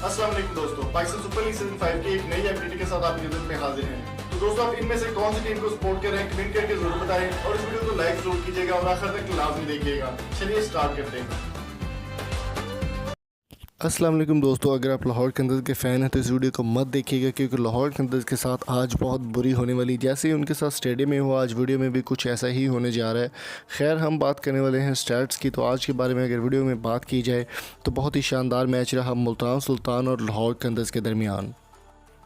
अस्सलाम वालेकुम दोस्तों, पाकिस्तान सुपर लीग सीजन 5 की एक नई अपडेट के साथ आपकी खिदमत में हाजिर हैं। तो दोस्तों, आप इनमें से कौन सी टीम को सपोर्ट कर रहे हैं कमेंट करके जरूर बताएं और इस वीडियो को लाइक जरूर कीजिएगा और आखिर तक लाजमी देखिएगा। चलिए स्टार्ट करते हैं। अस्सलाम वालेकुम दोस्तों, अगर आप लाहौर कंदर्स के फ़ैन हैं तो इस वीडियो को मत देखिएगा, क्योंकि लाहौर कंदर्स के साथ आज बहुत बुरी होने वाली, जैसे ही उनके साथ स्टेडियम में हुआ आज वीडियो में भी कुछ ऐसा ही होने जा रहा है। खैर, हम बात करने वाले हैं स्टैट्स की। तो आज के बारे में अगर वीडियो में बात की जाए तो बहुत ही शानदार मैच रहा मुल्तान सुल्तान और लाहौर कंदर्स के दरमियान।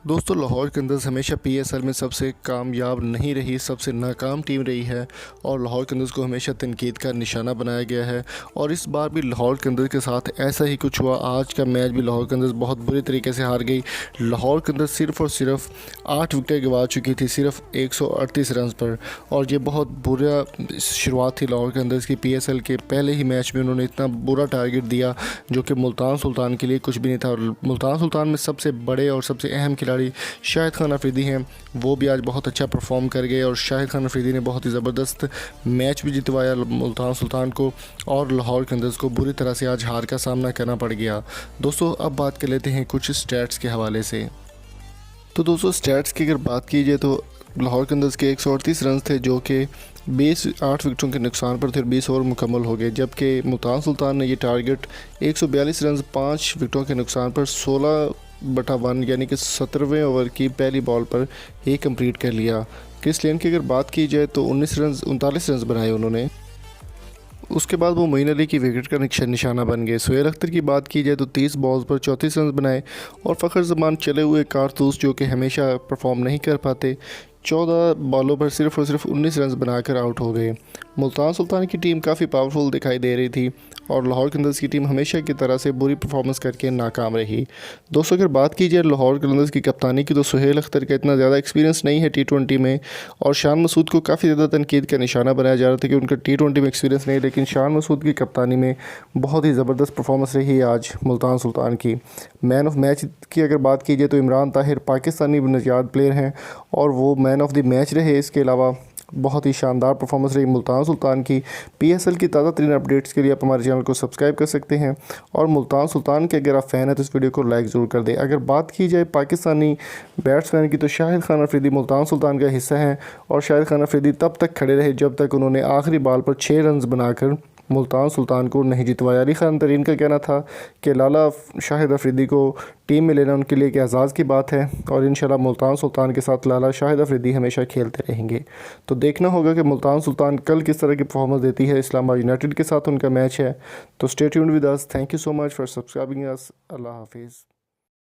दोस्तों, लाहौर कंदर्स हमेशा पीएसएल में सबसे कामयाब नहीं रही, सबसे नाकाम टीम रही है और लाहौर कंदर्स को हमेशा तनकीद का निशाना बनाया गया है। और इस बार भी लाहौर कंदर्स के साथ ऐसा ही कुछ हुआ। आज का मैच भी लाहौर कंदर्स बहुत बुरी तरीके से हार गई। लाहौर कंदर्स सिर्फ और सिर्फ 8 विकेटें गंवा चुकी थी, सिर्फ 138 रन पर। और ये बहुत बुरा शुरुआत थी लाहौर कंदर्स की। पीएसएल के पहले ही मैच में उन्होंने इतना बुरा टारगेट दिया जो कि मुल्तान सुल्तान के लिए कुछ भी नहीं था। और मुल्तान सुल्तान में सबसे बड़े और सबसे अहम खिलाड़ी शाहिद खान अफरीदी हैं, वो भी आज बहुत अच्छा परफॉर्म कर गए और शाहिद खान अफरीदी ने बहुत ही ज़बरदस्त मैच भी जितवाया मुल्तान सुल्तान को। और लाहौर कंदर्स को बुरी तरह से आज हार का सामना करना पड़ गया। दोस्तों, अब बात कर लेते हैं कुछ स्टैट्स के हवाले से। तो दोस्तों, स्टैट्स की अगर बात की जाए तो लाहौर कंदर्स के 138 रन थे, जो कि 8 विकेटों के नुकसान पर थे और 20 ओवर मुकम्मल हो गए। जबकि मुल्तान सुल्तान ने ये टारगेट 142 रन 5 विकेटों के नुकसान पर 16/1 यानी कि 17वें ओवर की पहली बॉल पर ही कंप्लीट कर लिया। क्रिस लेन की अगर बात की जाए तो 39 रन बनाए उन्होंने। उसके बाद वो मोइन अली की विकेट का निशाना बन गए। सुहेल अख्तर की बात की जाए तो 30 बॉल्स पर 34 रन बनाए। और फ़खर ज़मान चले हुए कारतूस जो कि हमेशा परफॉर्म नहीं कर पाते, 14 बॉलों पर सिर्फ और सिर्फ 19 रन बनाकर आउट हो गए। मुल्तान सुल्तान की टीम काफ़ी पावरफुल दिखाई दे रही थी और लाहौर कंदर्स की टीम हमेशा की तरह से बुरी परफॉर्मेंस करके नाकाम रही। दोस्तों, अगर बात की जाए लाहौर कंदर्स की कप्तानी की तो सुहेल अख्तर का इतना ज़्यादा एक्सपीरियंस नहीं है T20 में। और शान मसूद को काफ़ी ज़्यादा तनकीद का निशाना बनाया जा रहा था कि उनका T20 में एक्सपीरियंस नहीं, लेकिन शान मसूद की कप्तानी में बहुत ही ज़बरदस्त परफॉर्मेंस रही आज मुल्तान सुल्तान की। मैन ऑफ मैच की अगर बात की जाए तो इमरान ताहिर पाकिस्तानी नजाद प्लेयर हैं और वो मैन ऑफ द मैच रहे। इसके अलावा बहुत ही शानदार परफॉर्मेंस रही मुल्तान सुल्तान की। पीएसएल की ताज़ा तरीन अपडेट्स के लिए आप हमारे चैनल को सब्सक्राइब कर सकते हैं और मुल्तान सुल्तान के अगर आप फ़ैन हैं तो इस वीडियो को लाइक ज़रूर कर दें। अगर बात की जाए पाकिस्तानी बैट्समैन की तो शाहिद खान अफरीदी मुल्तान सुल्तान का हिस्सा हैं और शाहिद खान अफरीदी तब तक खड़े रहे जब तक उन्होंने आखिरी बॉल पर 6 रन बनाकर मुल्तान सुल्तान को नहीं जितवाया। अली खान तरीन का कहना था कि लाला शाहिद अफरीदी को टीम में लेना उनके लिए एक एजाज़ की बात है और इंशाल्लाह मुल्तान सुल्तान के साथ लाला शाहिद अफरीदी हमेशा खेलते रहेंगे। तो देखना होगा कि मुल्तान सुल्तान कल किस तरह की परफॉर्मेंस देती है। इस्लामाबाद यूनाइटेड के साथ उनका मैच है। तो stay tuned with us. Thank you so much for subscribing us. अल्लाह हाफिज़।